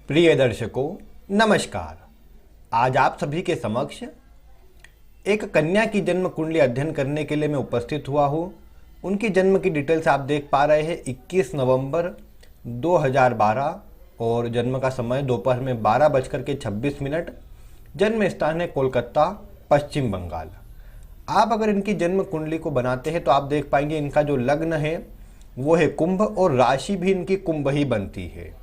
प्रिय दर्शकों नमस्कार। आज आप सभी के समक्ष एक कन्या की जन्म कुंडली अध्ययन करने के लिए मैं उपस्थित हुआ हूँ। उनकी जन्म की डिटेल्स आप देख पा रहे हैं। 21 नवंबर 2012 और जन्म का समय दोपहर में 12:26। जन्म स्थान है कोलकाता, पश्चिम बंगाल। आप अगर इनकी जन्म कुंडली को बनाते हैं तो आप देख पाएंगे इनका जो लग्न है वो है कुंभ और राशि भी इनकी कुंभ ही बनती है।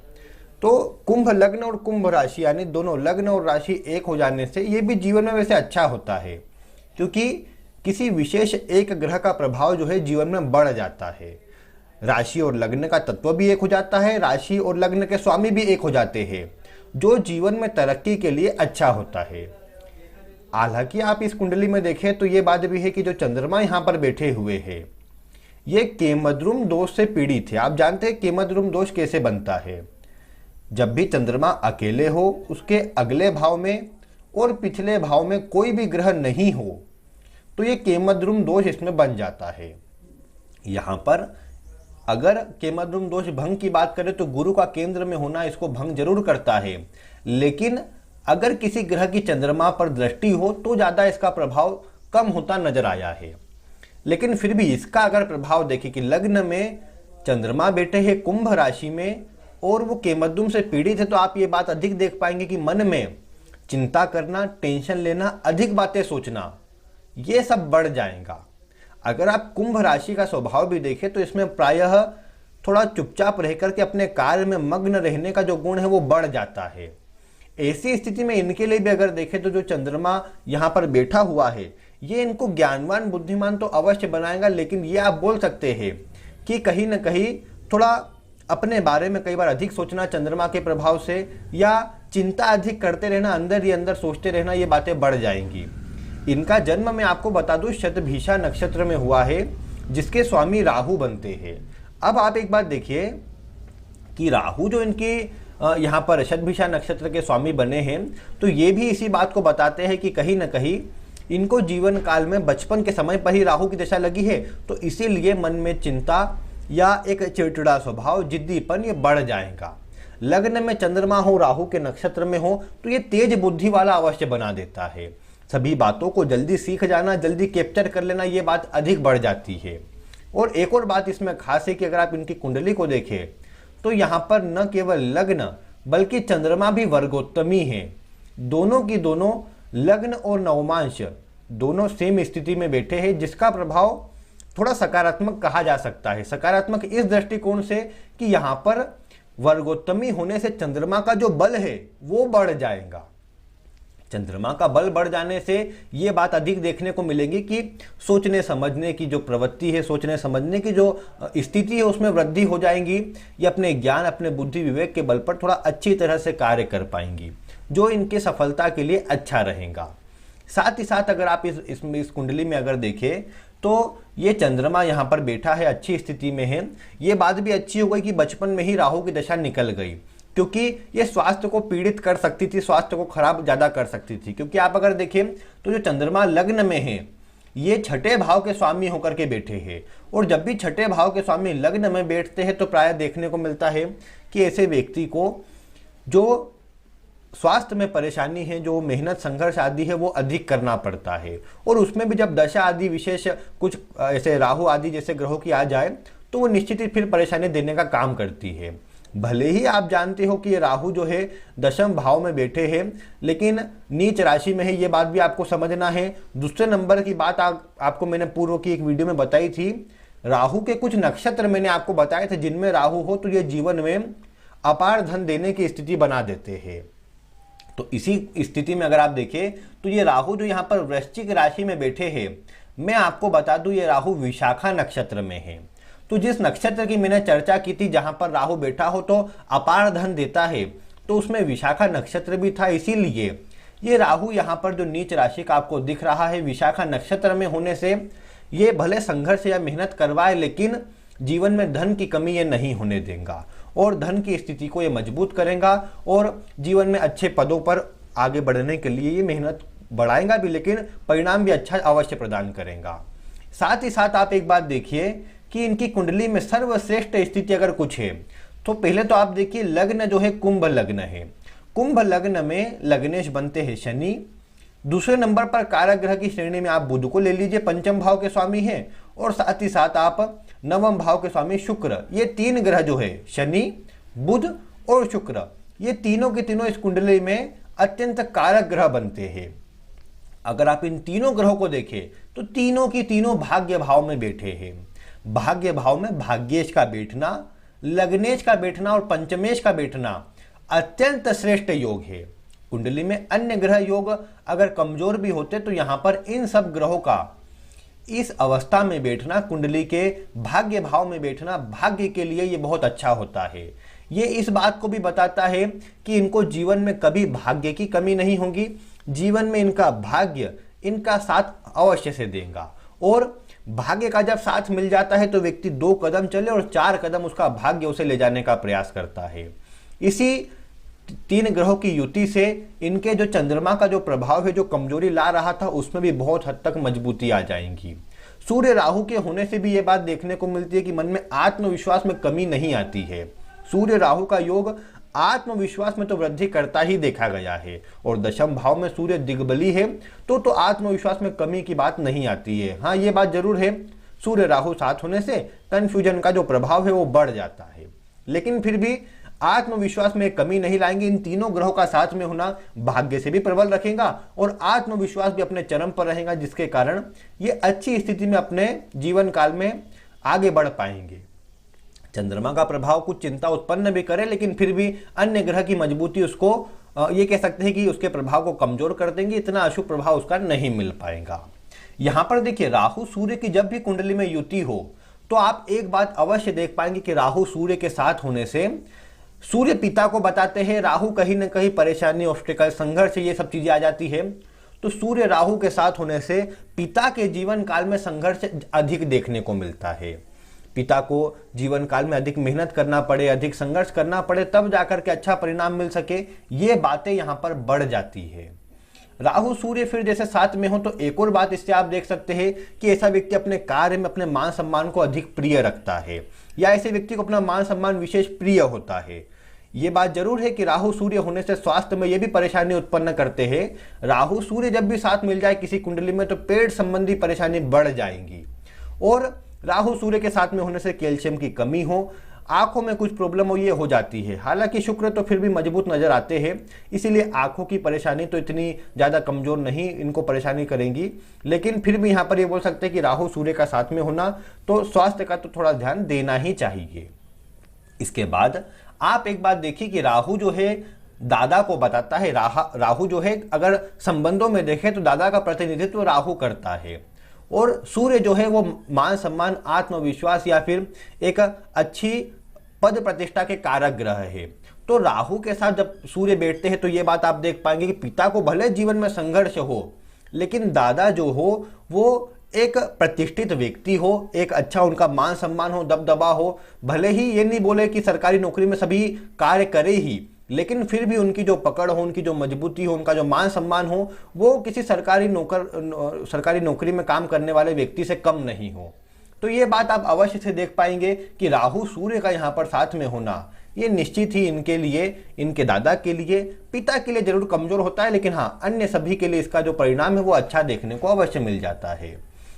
तो कुंभ लग्न और कुंभ राशि यानी दोनों लग्न और राशि एक हो जाने से ये भी जीवन में वैसे अच्छा होता है, क्योंकि किसी विशेष एक ग्रह का प्रभाव जो है जीवन में बढ़ जाता है। राशि और लग्न का तत्व भी एक हो जाता है, राशि और लग्न के स्वामी भी एक हो जाते हैं, जो जीवन में तरक्की के लिए अच्छा होता है। हालांकि आप इस कुंडली में देखें तो ये बात भी है कि जो चंद्रमा यहाँ पर बैठे हुए हैं ये केमद्रुम दोष से पीड़ित है। आप जानते हैं केमद्रुम दोष कैसे बनता है। जब भी चंद्रमा अकेले हो, उसके अगले भाव में और पिछले भाव में कोई भी ग्रह नहीं हो तो ये केमद्रुम दोष इसमें बन जाता है। यहाँ पर अगर केमद्रुम दोष भंग की बात करें तो गुरु का केंद्र में होना इसको भंग जरूर करता है, लेकिन अगर किसी ग्रह की चंद्रमा पर दृष्टि हो तो ज़्यादा इसका प्रभाव कम होता नजर आया है। लेकिन फिर भी इसका अगर प्रभाव देखें कि लग्न में चंद्रमा बैठे हैं कुंभ राशि में और वो केमद्रुम से पीड़ित है, तो आप ये बात अधिक देख पाएंगे कि मन में चिंता करना, टेंशन लेना, अधिक बातें सोचना, ये सब बढ़ जाएगा। अगर आप कुंभ राशि का स्वभाव भी देखें तो इसमें प्रायः थोड़ा चुपचाप रहकर के अपने कार्य में मग्न रहने का जो गुण है वो बढ़ जाता है। ऐसी स्थिति में इनके लिए भी अगर देखें तो जो चंद्रमा यहाँ पर बैठा हुआ है ये इनको ज्ञानवान बुद्धिमान तो अवश्य बनाएगा, लेकिन ये आप बोल सकते हैं कि कहीं ना कहीं थोड़ा अपने बारे में कई बार अधिक सोचना चंद्रमा के प्रभाव से, या चिंता अधिक करते रहना, अंदर ही अंदर सोचते रहना, ये बातें बढ़ जाएंगी। इनका जन्म मैं आपको बता दूं शतभिषा नक्षत्र में हुआ है, जिसके स्वामी राहु बनते हैं। अब आप एक बात देखिए कि राहु जो इनके यहाँ पर शतभिषा नक्षत्र के स्वामी बने हैं तो ये भी इसी बात को बताते हैं कि कहीं ना कहीं इनको जीवन काल में बचपन के समय पर ही राहु की दशा लगी है, तो इसीलिए मन में चिंता या एक चिड़चिड़ा स्वभाव, जिद्दीपन ये बढ़ जाएगा। लग्न में चंद्रमा हो, राहु के नक्षत्र में हो तो ये तेज बुद्धि वाला अवश्य बना देता है। सभी बातों को जल्दी सीख जाना, जल्दी कैप्चर कर लेना, ये बात अधिक बढ़ जाती है। और एक और बात इसमें खास है कि अगर आप इनकी कुंडली को देखें तो यहाँ पर न केवल लग्न बल्कि चंद्रमा भी वर्गोत्तमी है। दोनों की दोनों लग्न और नवमांश दोनों सेम स्थिति में बैठे हैं, जिसका प्रभाव थोड़ा सकारात्मक कहा जा सकता है। सकारात्मक इस दृष्टिकोण से कि यहाँ पर वर्गोत्तमी होने से चंद्रमा का जो बल है वो बढ़ जाएगा। चंद्रमा का बल बढ़ जाने से ये बात अधिक देखने को मिलेगी कि सोचने समझने की जो प्रवृत्ति है, सोचने समझने की जो स्थिति है उसमें वृद्धि हो जाएगी। ये अपने ज्ञान, अपने बुद्धि विवेक के बल पर थोड़ा अच्छी तरह से कार्य कर पाएंगी, जो इनके सफलता के लिए अच्छा रहेगा। साथ ही साथ अगर आप इस कुंडली में अगर देखें तो ये चंद्रमा यहाँ पर बैठा है, अच्छी स्थिति में है। ये बात भी अच्छी हो गई कि बचपन में ही राहु की दशा निकल गई, क्योंकि ये स्वास्थ्य को पीड़ित कर सकती थी, स्वास्थ्य को खराब ज़्यादा कर सकती थी। क्योंकि आप अगर देखें तो जो चंद्रमा लग्न में है ये छठे भाव के स्वामी होकर के बैठे हैं, और जब भी छठे भाव के स्वामी लग्न में बैठते हैं तो प्रायः देखने को मिलता है कि ऐसे व्यक्ति को जो स्वास्थ्य में परेशानी है, जो मेहनत संघर्ष आदि है वो अधिक करना पड़ता है। और उसमें भी जब दशा आदि विशेष कुछ ऐसे राहु आदि जैसे ग्रहों की आ जाए तो वो निश्चित ही फिर परेशानी देने का काम करती है। भले ही आप जानते हो कि ये राहु जो है दशम भाव में बैठे हैं, लेकिन नीच राशि में है, ये बात भी आपको समझना है। दूसरे नंबर की बात आपको मैंने पूर्व की एक वीडियो में बताई थी। राहु के कुछ नक्षत्र मैंने आपको बताए थे जिनमें राहु हो तो ये जीवन में अपार धन देने की स्थिति बना देते हैं। तो इसी स्थिति में अगर आप देखें तो ये राहु जो यहाँ पर वृश्चिक राशि में बैठे हैं, मैं आपको बता दूं ये राहु विशाखा नक्षत्र में है। तो जिस नक्षत्र की मैंने चर्चा की थी जहाँ पर राहु बैठा हो तो अपार धन देता है, तो उसमें विशाखा नक्षत्र भी था। इसीलिए ये राहु यहाँ पर जो नीच राशि का आपको दिख रहा है विशाखा नक्षत्र में होने से ये भले संघर्ष या मेहनत करवाए, लेकिन जीवन में धन की कमी ये नहीं होने देगा और धन की स्थिति को ये मजबूत करेगा और जीवन में अच्छे पदों पर आगे बढ़ने के लिए ये मेहनत बढ़ाएगा भी, लेकिन परिणाम भी अच्छा अवश्य प्रदान करेगा। साथ ही साथ आप एक बात देखिए कि इनकी कुंडली में सर्वश्रेष्ठ स्थिति अगर कुछ है तो पहले तो आप देखिए लग्न जो है कुंभ लग्न है। कुंभ लग्न में लग्नेश बनते हैं शनि। दूसरे नंबर पर कारक ग्रह की श्रेणी में आप बुध को ले लीजिए, पंचम भाव के स्वामी हैं। और साथ ही साथ आप नवम भाव के स्वामी शुक्र, ये तीन ग्रह जो है शनि, बुध और शुक्र, ये तीनों के तीनों इस कुंडली में अत्यंत कारक ग्रह बनते हैं। अगर आप इन तीनों ग्रहों को देखें तो तीनों की तीनों भाग्य भाव में बैठे हैं। भाग्य भाव में भाग्येश का बैठना, लग्नेश का बैठना और पंचमेश का बैठना अत्यंत श्रेष्ठ योग है। कुंडली में अन्य ग्रह योग अगर कमजोर भी होते तो यहां पर इन सब ग्रहों का इस अवस्था में बैठना, कुंडली के भाग्य भाव में बैठना भाग्य के लिए ये बहुत अच्छा होता है। ये इस बात को भी बताता है कि इनको जीवन में कभी भाग्य की कमी नहीं होगी। जीवन में इनका भाग्य इनका साथ अवश्य से देगा। और भाग्य का जब साथ मिल जाता है तो व्यक्ति 2 कदम चले और 4 कदम उसका भाग्य उसे ले जाने का प्रयास करता है। इसी 3 ग्रहों की युति से इनके जो चंद्रमा का जो प्रभाव है, जो कमजोरी ला रहा था, उसमें भी बहुत हद तक मजबूती आ जाएंगी। सूर्य राहु के होने से भी ये बात देखने को मिलती है कि मन में आत्मविश्वास में कमी नहीं आती है। सूर्य राहु का योग आत्मविश्वास में तो वृद्धि करता ही देखा गया है। और दशम भाव में सूर्य दिग्बली है तो आत्मविश्वास में कमी की बात नहीं आती है। हाँ, ये बात जरूर है, सूर्य राहु साथ होने से कंफ्यूजन का जो प्रभाव है वो बढ़ जाता है, लेकिन फिर भी आत्मविश्वास में कमी नहीं लाएंगे। इन तीनों ग्रहों का साथ में होना भाग्य से भी प्रबल रखेगा और आत्मविश्वास भी अपने चरम पर रहेगा, जिसके कारण ये अच्छी स्थिति में अपने जीवन काल में आगे बढ़ पाएंगे। चंद्रमा का प्रभाव कुछ चिंता उत्पन्न भी करे, लेकिन फिर भी अन्य ग्रह की मजबूती उसको ये कह सकते हैं कि उसके प्रभाव को कमजोर कर देंगे, इतना अशुभ प्रभाव उसका नहीं मिल पाएगा। यहां पर देखिए राहु सूर्य की जब भी कुंडली में युति हो तो आप एक बात अवश्य देख पाएंगे कि राहु सूर्य के साथ होने से सूर्य पिता को बताते हैं, राहु कहीं ना कहीं परेशानी, ऑब्स्टिकल, संघर्ष, ये सब चीजें आ जाती है। तो सूर्य राहु के साथ होने से पिता के जीवन काल में संघर्ष अधिक देखने को मिलता है। पिता को जीवन काल में अधिक मेहनत करना पड़े, अधिक संघर्ष करना पड़े, तब जाकर के अच्छा परिणाम मिल सके, ये बातें यहां पर बढ़ जाती है। राहु सूर्य फिर जैसे साथ में हो तो एक और बात इससे आप देख सकते हैं कि ऐसा व्यक्ति अपने कार्य में अपने मान सम्मान को अधिक प्रिय रखता है, या ऐसे व्यक्ति को अपना मान सम्मान विशेष प्रिय होता है। ये बात जरूर है कि राहु सूर्य होने से स्वास्थ्य में ये भी परेशानी उत्पन्न करते हैं। राहु सूर्य जब भी साथ मिल जाए किसी कुंडली में तो पेट संबंधी परेशानी बढ़ जाएंगी। और राहु सूर्य के साथ में होने से कैल्शियम की कमी हो, आंखों में कुछ प्रॉब्लम हो, ये हो जाती है। हालांकि शुक्र तो फिर भी मजबूत नजर आते हैं, इसीलिए आंखों की परेशानी तो इतनी ज्यादा कमजोर नहीं इनको परेशानी करेंगी। लेकिन फिर भी यहां पर ये बोल सकते हैं कि राहु सूर्य का साथ में होना तो स्वास्थ्य का तो थोड़ा ध्यान देना ही चाहिए। इसके बाद आप एक बात देखिए कि राहु जो है दादा को बताता है। राहु जो है अगर संबंधों में देखें तो दादा का प्रतिनिधित्व राहु करता है। और सूर्य जो है वो मान सम्मान, आत्मविश्वास या फिर एक अच्छी पद प्रतिष्ठा के कारक ग्रह है। तो राहु के साथ जब सूर्य बैठते हैं तो ये बात आप देख पाएंगे कि पिता को भले जीवन में संघर्ष हो, लेकिन दादा जो हो वो एक प्रतिष्ठित व्यक्ति हो, एक अच्छा उनका मान सम्मान हो, दबदबा हो। भले ही ये नहीं बोले कि सरकारी नौकरी में सभी कार्य करे ही, लेकिन फिर भी उनकी जो पकड़ हो, उनकी जो मजबूती हो, उनका जो मान सम्मान हो, वो किसी सरकारी नौकरी में काम करने वाले व्यक्ति से कम नहीं हो। तो ये बात आप अवश्य से देख पाएंगे कि राहु सूर्य का यहाँ पर साथ में होना ये निश्चित ही इनके लिए, इनके दादा के लिए, पिता के लिए जरूर कमजोर होता है, लेकिन हाँ अन्य सभी के लिए इसका जो परिणाम है वो अच्छा देखने को अवश्य मिल जाता है।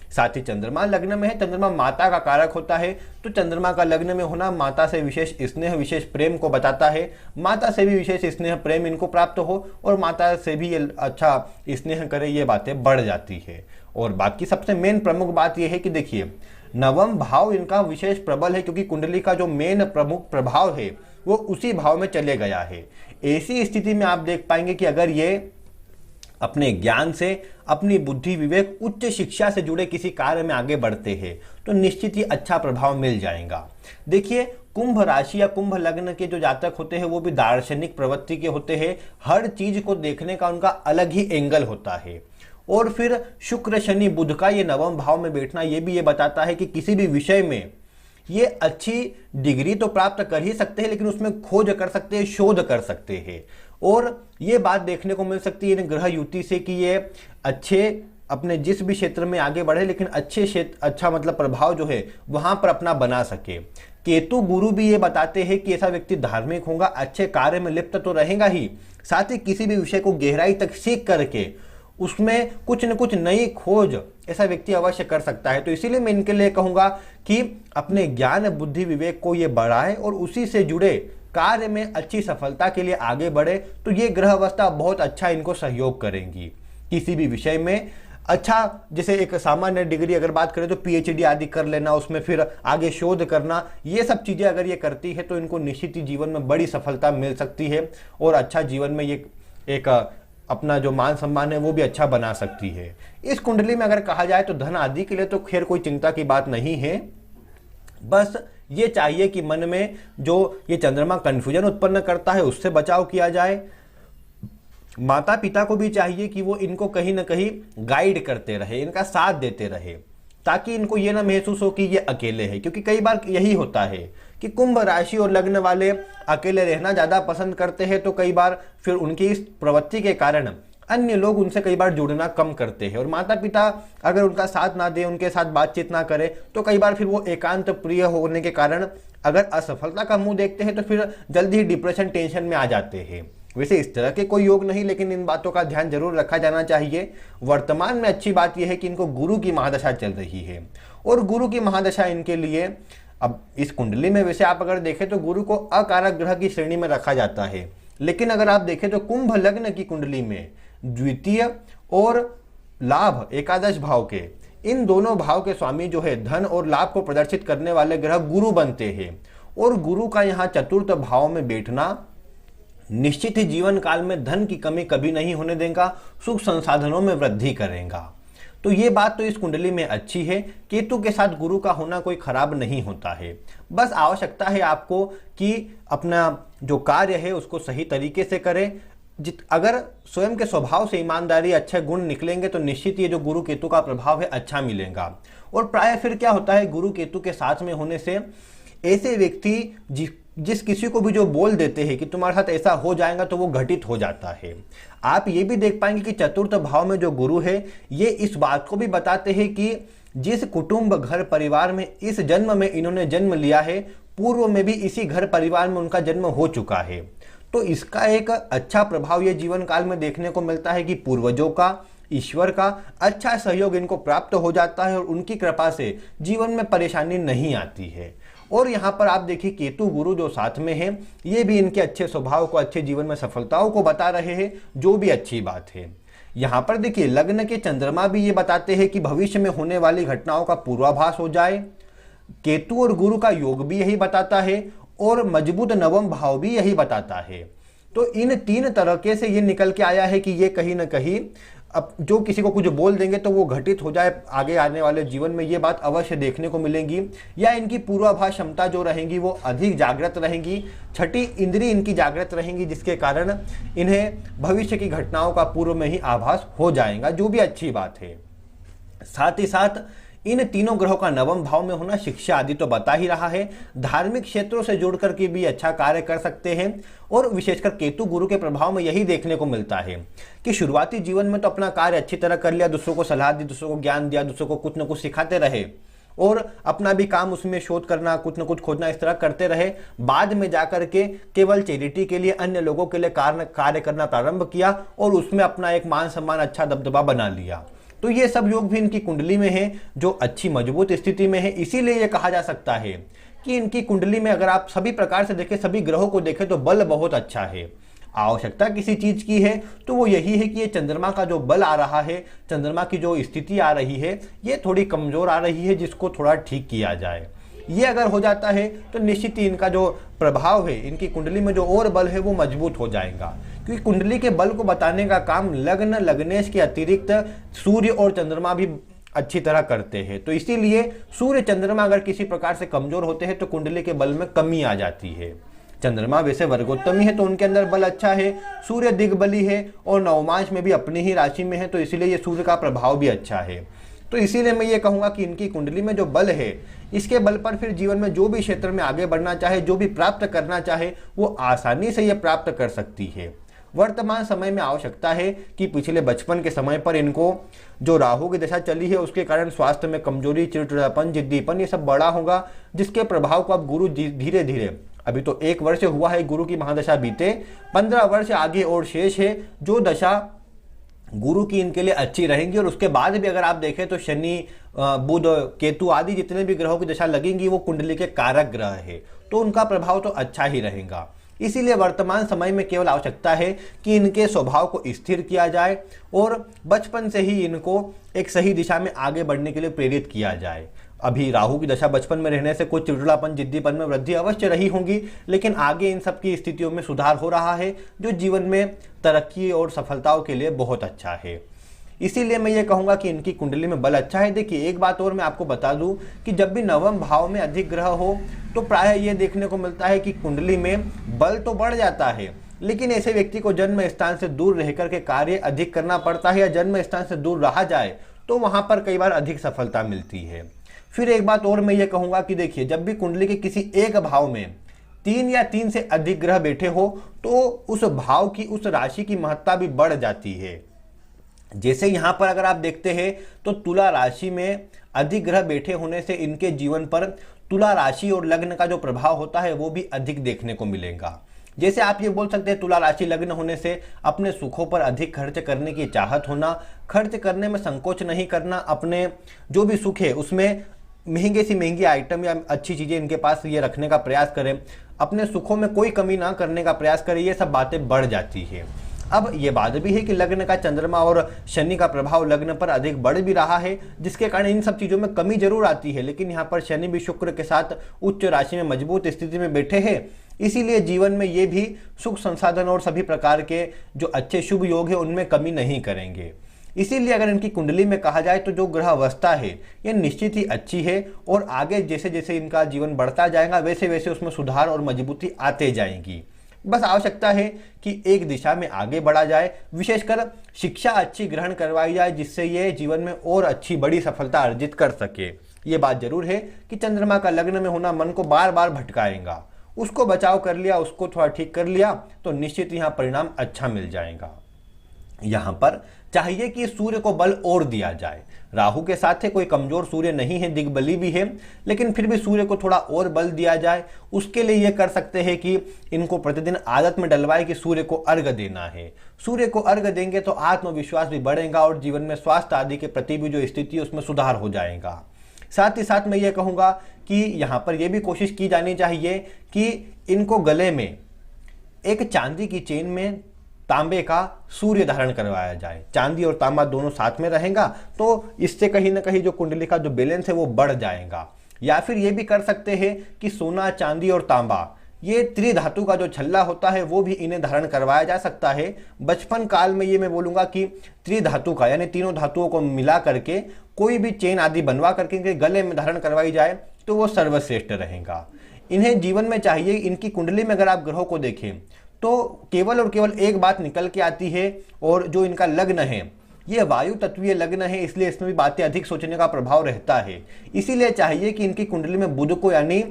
साथ ही चंद्रमा लग्न में है, चंद्रमा माता का कारक होता है, तो चंद्रमा का लग्न में होना माता से विशेष स्नेह, विशेष प्रेम को बताता है। माता से भी विशेष स्नेह प्रेम इनको प्राप्त हो और माता से भी ये अच्छा स्नेह करे, ये बातें बढ़ जाती है। और बाकी सबसे मेन प्रमुख बात यह है कि देखिए नवम भाव इनका विशेष प्रबल है, क्योंकि कुंडली का जो मेन प्रमुख प्रभाव है वो उसी भाव में चले गया है। ऐसी स्थिति में आप देख पाएंगे कि अगर ये अपने ज्ञान से, अपनी बुद्धि, विवेक, उच्च शिक्षा से जुड़े किसी कार्य में आगे बढ़ते हैं तो निश्चित ही अच्छा प्रभाव मिल जाएगा। देखिए कुंभ राशि या कुंभ लग्न के जो जातक होते हैं वो भी दार्शनिक प्रवृत्ति के होते हैं। हर चीज को देखने का उनका अलग ही एंगल होता है। और फिर शुक्र, शनि, बुध का ये नवम भाव में बैठना ये भी ये बताता है कि किसी भी विषय में ये अच्छी डिग्री तो प्राप्त कर ही सकते हैं, लेकिन उसमें खोज कर सकते हैं, शोध कर सकते हैं। और ये बात देखने को मिल सकती है इन ग्रह युति से कि ये अच्छे अपने जिस भी क्षेत्र में आगे बढ़े, लेकिन अच्छे क्षेत्र, अच्छा मतलब प्रभाव जो है वहां पर अपना बना सके। केतु गुरु भी ये बताते हैं कि ऐसा व्यक्ति धार्मिक होगा, अच्छे कार्य में लिप्त तो रहेगा ही, साथ ही किसी भी विषय को गहराई तक सीख करके उसमें कुछ न कुछ नई खोज ऐसा व्यक्ति अवश्य कर सकता है। तो इसीलिए मैं इनके लिए कहूंगा कि अपने ज्ञान बुद्धि विवेक को ये बढ़ाए और उसी से जुड़े कार्य में अच्छी सफलता के लिए आगे बढ़े। तो ये ग्रह अवस्था बहुत अच्छा इनको सहयोग करेंगी किसी भी विषय में। अच्छा, जैसे एक सामान्य डिग्री अगर बात करें तो पीएचडी आदि कर लेना, उसमें फिर आगे शोध करना, ये सब चीज़ें अगर ये करती है तो इनको निश्चित ही जीवन में बड़ी सफलता मिल सकती है और अच्छा जीवन में ये एक अपना जो मान सम्मान है वो भी अच्छा बना सकती है। इस कुंडली में अगर कहा जाए तो धन आदि के लिए तो खैर कोई चिंता की बात नहीं है, बस ये चाहिए कि मन में जो ये चंद्रमा कन्फ्यूजन उत्पन्न करता है उससे बचाव किया जाए। माता पिता को भी चाहिए कि वो इनको कहीं ना कहीं गाइड करते रहे, इनका साथ देते रहे, ताकि इनको ये ना महसूस हो कि ये अकेले हैं। क्योंकि कई बार यही होता है कि कुंभ राशि और लग्न वाले अकेले रहना ज़्यादा पसंद करते हैं, तो कई बार फिर उनकी इस प्रवृत्ति के कारण अन्य लोग उनसे कई बार जुड़ना कम करते हैं। और माता पिता अगर उनका साथ ना दे, उनके साथ बातचीत ना करे, तो कई बार फिर वो एकांत प्रिय होने के कारण अगर असफलता का मुंह देखते हैं तो फिर जल्दी ही डिप्रेशन टेंशन में आ जाते हैं। वैसे इस तरह के कोई योग नहीं, लेकिन इन बातों का ध्यान जरूर रखा जाना चाहिए। वर्तमान में अच्छी बात यह है कि इनको गुरु की महादशा चल रही है और गुरु की महादशा इनके लिए, अब इस कुंडली में वैसे आप अगर देखें तो गुरु को अकारक ग्रह की श्रेणी में रखा जाता है, लेकिन अगर आप देखें तो कुंभ लग्न की कुंडली में द्वितीय और लाभ एकादश भाव के, इन दोनों भाव के स्वामी जो है धन और लाभ को प्रदर्शित करने वाले ग्रह गुरु बनते हैं। और गुरु का यहाँ चतुर्थ भाव में बैठना निश्चित ही जीवन काल में धन की कमी कभी नहीं होने देगा, सुख संसाधनों में वृद्धि करेगा। तो ये बात तो इस कुंडली में अच्छी है। केतु के साथ गुरु का होना कोई खराब नहीं होता है, बस आवश्यकता है आपको कि अपना जो कार्य है उसको सही तरीके से करें। अगर स्वयं के स्वभाव से ईमानदारी अच्छे गुण निकलेंगे तो निश्चित ये जो गुरु केतु का प्रभाव है अच्छा मिलेगा। और प्राय फिर क्या होता है, गुरु केतु के साथ में होने से ऐसे व्यक्ति जिस किसी को भी जो बोल देते हैं कि तुम्हारे साथ ऐसा हो जाएगा तो वो घटित हो जाता है। आप ये भी देख पाएंगे कि चतुर्थ भाव में जो गुरु है ये इस बात को भी बताते हैं कि जिस कुटुंब घर परिवार में इस जन्म में इन्होंने जन्म लिया है, पूर्व में भी इसी घर परिवार में उनका जन्म हो चुका है। तो इसका एक अच्छा प्रभाव ये जीवन काल में देखने को मिलता है कि पूर्वजों का, ईश्वर का अच्छा सहयोग इनको प्राप्त हो जाता है और उनकी कृपा से जीवन में परेशानी नहीं आती है। और यहाँ पर आप देखिए केतु गुरु जो साथ में है ये भी इनके अच्छे स्वभाव को, अच्छे जीवन में सफलताओं को बता रहे हैं, जो भी अच्छी बात है। यहाँ पर देखिए लग्न के चंद्रमा भी ये बताते हैं कि भविष्य में होने वाली घटनाओं का पूर्वाभास हो जाए। केतु और गुरु का योग भी यही बताता है और मजबूत नवम भाव भी यही बताता है। तो इन तीन तरीके से ये निकल के आया है कि ये कहीं ना कहीं अब जो किसी को कुछ बोल देंगे तो वो घटित हो जाए आगे आने वाले जीवन में, ये बात अवश्य देखने को मिलेगी। या इनकी पूर्वाभास क्षमता जो रहेंगी वो अधिक जागृत रहेंगी, छठी इंद्रिय इनकी जागृत रहेंगी, जिसके कारण इन्हें भविष्य की घटनाओं का पूर्व में ही आभास हो जाएगा, जो भी अच्छी बात है। साथ ही साथ इन तीनों ग्रहों का नवम भाव में होना शिक्षा आदि तो बता ही रहा है, धार्मिक क्षेत्रों से जुड़ करके भी अच्छा कार्य कर सकते हैं। और विशेषकर केतु गुरु के प्रभाव में यही देखने को मिलता है कि शुरुआती जीवन में तो अपना कार्य अच्छी तरह कर लिया, दूसरों को सलाह दी, दूसरों को ज्ञान दिया, दूसरों को कुछ न कुछ सिखाते रहे और अपना भी काम उसमें शोध करना, कुछ न कुछ खोजना, इस तरह करते रहे। बाद में जाकर के केवल चैरिटी के लिए, अन्य लोगों के लिए कार्य करना प्रारंभ किया और उसमें अपना एक मान सम्मान, अच्छा दबदबा बना लिया। तो ये सब योग भी इनकी कुंडली में है जो अच्छी मजबूत स्थिति में है। इसीलिए ये कहा जा सकता है कि इनकी कुंडली में अगर आप सभी प्रकार से देखें, सभी ग्रहों को देखें तो बल बहुत अच्छा है। आवश्यकता किसी चीज की है तो वो यही है कि ये चंद्रमा का जो बल आ रहा है, चंद्रमा की जो स्थिति आ रही है, ये थोड़ी कमजोर आ रही है, जिसको थोड़ा ठीक किया जाए। ये अगर हो जाता है तो निश्चित ही इनका जो प्रभाव है, इनकी कुंडली में जो और बल है वो मजबूत हो जाएगा। क्योंकि कुंडली के बल को बताने का काम लग्न, लग्नेश के अतिरिक्त सूर्य और चंद्रमा भी अच्छी तरह करते हैं। तो इसीलिए सूर्य चंद्रमा अगर किसी प्रकार से कमजोर होते हैं तो कुंडली के बल में कमी आ जाती है। चंद्रमा वैसे वर्गोत्तमी है तो उनके अंदर बल अच्छा है, सूर्य दिग्बली है और नवमांश में भी अपनी ही राशि में है, तो इसीलिए ये सूर्य का प्रभाव भी अच्छा है। तो इसीलिए मैं ये कहूँगा कि इनकी कुंडली में जो बल है, इसके बल पर फिर जीवन में जो भी क्षेत्र में आगे बढ़ना चाहे, जो भी प्राप्त करना चाहे, वो आसानी से ये प्राप्त कर सकती है। वर्तमान समय में आवश्यकता है कि पिछले बचपन के समय पर इनको जो राहु की दशा चली है उसके कारण स्वास्थ्य में कमजोरी, चिड़चिड़ापन, जिद्दीपन ये सब बड़ा होगा, जिसके प्रभाव को अब गुरु धीरे धीरे, अभी तो 1 वर्ष हुआ है गुरु की महादशा बीते, 15 वर्ष आगे और शेष है जो दशा गुरु की इनके लिए अच्छी रहेंगी। और उसके बाद भी अगर आप देखें तो शनि, बुध, केतु आदि जितने भी ग्रहों की दशा लगेंगी वो कुंडली के कारक ग्रह है, तो उनका प्रभाव तो अच्छा ही रहेगा। इसीलिए वर्तमान समय में केवल आवश्यकता है कि इनके स्वभाव को स्थिर किया जाए और बचपन से ही इनको एक सही दिशा में आगे बढ़ने के लिए प्रेरित किया जाए। अभी राहु की दशा बचपन में रहने से कुछ चिड़चिड़ापन, जिद्दीपन में वृद्धि अवश्य रही होगी, लेकिन आगे इन सब की स्थितियों में सुधार हो रहा है जो जीवन में तरक्की और सफलताओं के लिए बहुत अच्छा है। इसीलिए मैं ये कहूंगा कि इनकी कुंडली में बल अच्छा है। देखिए एक बात और मैं आपको बता दूं कि जब भी नवम भाव में अधिक ग्रह हो तो प्रायः ये देखने को मिलता है कि कुंडली में बल तो बढ़ जाता है, लेकिन ऐसे व्यक्ति को जन्म स्थान से दूर रहकर के कार्य अधिक करना पड़ता है, या जन्म स्थान से दूर रहा जाए तो वहां पर कई बार अधिक सफलता मिलती है। फिर एक बात और मैं ये कहूंगा कि देखिए जब भी कुंडली के किसी एक भाव में 3 या 3 से अधिक ग्रह बैठे हो तो उस भाव की, उस राशि की महत्ता भी बढ़ जाती है। जैसे यहां पर अगर आप देखते हैं तो तुला राशि में अधिक ग्रह बैठे होने से इनके जीवन पर तुला राशि और लग्न का जो प्रभाव होता है वो भी अधिक देखने को मिलेगा। जैसे आप ये बोल सकते हैं तुला राशि लग्न होने से अपने सुखों पर अधिक खर्च करने की चाहत होना, खर्च करने में संकोच नहीं करना, अपने जो भी सुख है उसमें महंगे से महंगी आइटम या अच्छी चीज़ें इनके पास ये रखने का प्रयास करें, अपने सुखों में कोई कमी ना करने का प्रयास करें, ये सब बातें बढ़ जाती है। अब ये बात भी है कि लग्न का चंद्रमा और शनि का प्रभाव लग्न पर अधिक बढ़ भी रहा है, जिसके कारण इन सब चीज़ों में कमी जरूर आती है, लेकिन यहाँ पर शनि भी शुक्र के साथ उच्च राशि में मजबूत स्थिति में बैठे हैं, इसीलिए जीवन में ये भी सुख संसाधन और सभी प्रकार के जो अच्छे शुभ योग है उनमें कमी नहीं करेंगे। इसीलिए अगर इनकी कुंडली में कहा जाए तो जो ग्रह अवस्था है ये निश्चित ही अच्छी है और आगे जैसे जैसे इनका जीवन बढ़ता जाएगा वैसे वैसे उसमें सुधार और मजबूती आते जाएंगी। बस आवश्यकता है कि एक दिशा में आगे बढ़ा जाए, विशेषकर शिक्षा अच्छी ग्रहण करवाई जाए जिससे ये जीवन में और अच्छी बड़ी सफलता अर्जित कर सके। ये बात जरूर है कि चंद्रमा का लग्न में होना मन को बार बार भटकाएगा, उसको बचाव कर लिया, उसको थोड़ा ठीक कर लिया तो निश्चित यहाँ परिणाम अच्छा मिल जाएगा। यहाँ पर चाहिए कि सूर्य को बल और दिया जाए। राहु के साथ है, कोई कमजोर सूर्य नहीं है, दिग्बली भी है, लेकिन फिर भी सूर्य को थोड़ा और बल दिया जाए। उसके लिए ये कर सकते हैं कि इनको प्रतिदिन आदत में डलवाए कि सूर्य को अर्घ देना है। सूर्य को अर्घ देंगे तो आत्मविश्वास भी बढ़ेगा और जीवन में स्वास्थ्य आदि के प्रति भी जो स्थिति है उसमें सुधार हो जाएगा। साथ ही साथ मैं ये कहूँगा कि यहाँ पर यह भी कोशिश की जानी चाहिए कि इनको गले में एक चांदी की चेन में तांबे का सूर्य धारण करवाया जाए। चांदी और तांबा दोनों साथ में रहेगा तो इससे कहीं ना कहीं जो कुंडली का जो बैलेंस है वो बढ़ जाएगा। या फिर ये भी कर सकते हैं कि सोना, चांदी और तांबा ये त्रिधातु का जो छल्ला होता है वो भी इन्हें धारण करवाया जा सकता है। बचपन काल में ये मैं बोलूँगा कि त्रिधातु का यानी तीनों धातुओं को मिला करके कोई भी चेन आदि बनवा करके इनके गले में धारण करवाई जाए तो वो सर्वश्रेष्ठ रहेगा। इन्हें जीवन में चाहिए, इनकी कुंडली में अगर आप ग्रहों को देखें तो केवल और केवल एक बात निकल के आती है, और जो इनका लग्न है ये वायु तत्वीय लग्न है, इसलिए इसमें भी बातें अधिक सोचने का प्रभाव रहता है। इसीलिए चाहिए कि इनकी कुंडली में बुध को यानी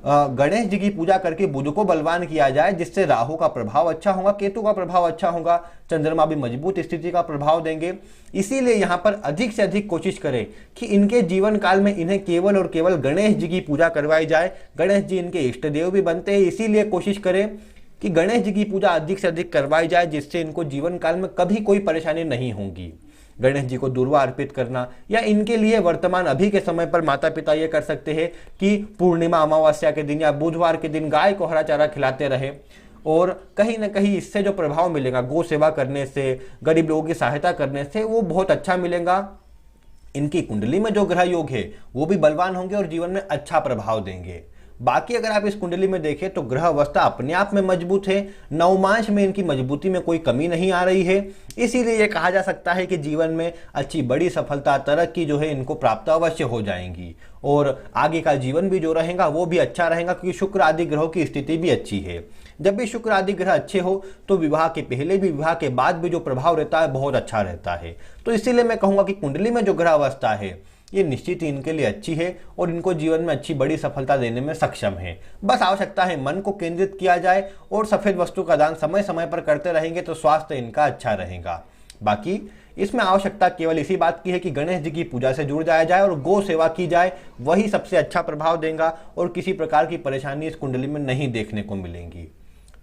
गणेश जी की पूजा करके बुध को बलवान किया जाए, जिससे राहु का प्रभाव अच्छा होगा, केतु का प्रभाव अच्छा होगा, चंद्रमा भी मजबूत स्थिति का प्रभाव देंगे। इसीलिए यहाँ पर अधिक से अधिक कोशिश करें कि इनके जीवन काल में इन्हें केवल और केवल गणेश जी की पूजा करवाई जाए। गणेश जी इनके इष्ट देव भी बनते हैं, इसीलिए कोशिश करें कि गणेश जी की पूजा अधिक से अधिक करवाई जाए, जिससे इनको जीवन काल में कभी कोई परेशानी नहीं होगी। गणेश जी को दूर्वा अर्पित करना, या इनके लिए वर्तमान अभी के समय पर माता पिता ये कर सकते हैं कि पूर्णिमा अमावस्या के दिन या बुधवार के दिन गाय को हरा चारा खिलाते रहे, और कहीं ना कहीं इससे जो प्रभाव मिलेगा गौ सेवा करने से, गरीब लोगों की सहायता करने से, वो बहुत अच्छा मिलेगा। इनकी कुंडली में जो ग्रह योग है वो भी बलवान होंगे और जीवन में अच्छा प्रभाव देंगे। बाकी अगर आप इस कुंडली में देखें तो ग्रह अवस्था अपने आप में मजबूत है, नवमांश में इनकी मजबूती में कोई कमी नहीं आ रही है। इसीलिए ये कहा जा सकता है कि जीवन में अच्छी बड़ी सफलता, तरक्की जो है इनको प्राप्त अवश्य हो जाएंगी, और आगे का जीवन भी जो रहेगा वो भी अच्छा रहेगा, क्योंकि शुक्र आदि ग्रहों की स्थिति भी अच्छी है। जब भी शुक्र आदि ग्रह अच्छे हो तो विवाह के पहले भी, विवाह के बाद भी जो प्रभाव रहता है बहुत अच्छा रहता है। तो इसीलिए मैं कहूँगा कि कुंडली में जो ग्रह अवस्था है ये निश्चित ही इनके लिए अच्छी है और इनको जीवन में अच्छी बड़ी सफलता देने में सक्षम है। बस आवश्यकता है मन को केंद्रित किया जाए और सफेद वस्तु का दान समय समय पर करते रहेंगे तो स्वास्थ्य इनका अच्छा रहेगा। बाकी इसमें आवश्यकता केवल इसी बात की है कि गणेश जी की पूजा से जुड़ जाया जाए और गौ सेवा की जाए, वही सबसे अच्छा प्रभाव देगा और किसी प्रकार की परेशानी इस कुंडली में नहीं देखने को मिलेंगी।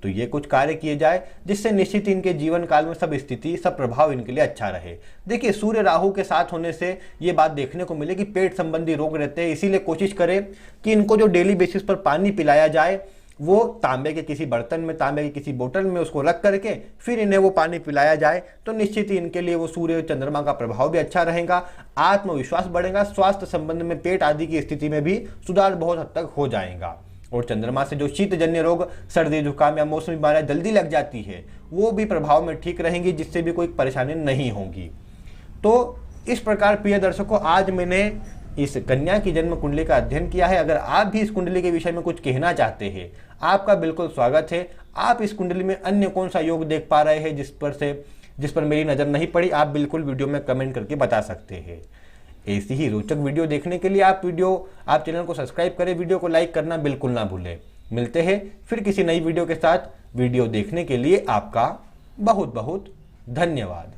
तो ये कुछ कार्य किए जाए जिससे निश्चित इनके जीवन काल में सब स्थिति सब प्रभाव इनके लिए अच्छा रहे। देखिए, सूर्य राहु के साथ होने से ये बात देखने को मिले कि पेट संबंधी रोग रहते हैं, इसीलिए कोशिश करें कि इनको जो डेली बेसिस पर पानी पिलाया जाए वो तांबे के किसी बर्तन में, तांबे की किसी बोतल में उसको रख करके फिर इन्हें वो पानी पिलाया जाए तो निश्चित ही इनके लिए वो सूर्य चंद्रमा का प्रभाव भी अच्छा रहेगा, आत्मविश्वास बढ़ेगा, स्वास्थ्य संबंध में पेट आदि की स्थिति में भी सुधार बहुत हद तक हो जाएगा। और चंद्रमा से जो शीतजन्य रोग, सर्दी जुकाम या मौसमी बीमारियां जल्दी लग जाती है वो भी प्रभाव में ठीक रहेंगी, जिससे भी कोई परेशानी नहीं होगी। तो इस प्रकार प्रिय दर्शकों, आज मैंने इस कन्या की जन्म कुंडली का अध्ययन किया है। अगर आप भी इस कुंडली के विषय में कुछ कहना चाहते हैं, आपका बिल्कुल स्वागत है। आप इस कुंडली में अन्य कौन सा योग देख पा रहे हैं जिस पर मेरी नज़र नहीं पड़ी, आप बिल्कुल वीडियो में कमेंट करके बता सकते हैं। ऐसी ही रोचक वीडियो देखने के लिए आप चैनल को सब्सक्राइब करें, वीडियो को लाइक करना बिल्कुल ना भूलें। मिलते हैं फिर किसी नई वीडियो के साथ। वीडियो देखने के लिए आपका बहुत बहुत धन्यवाद।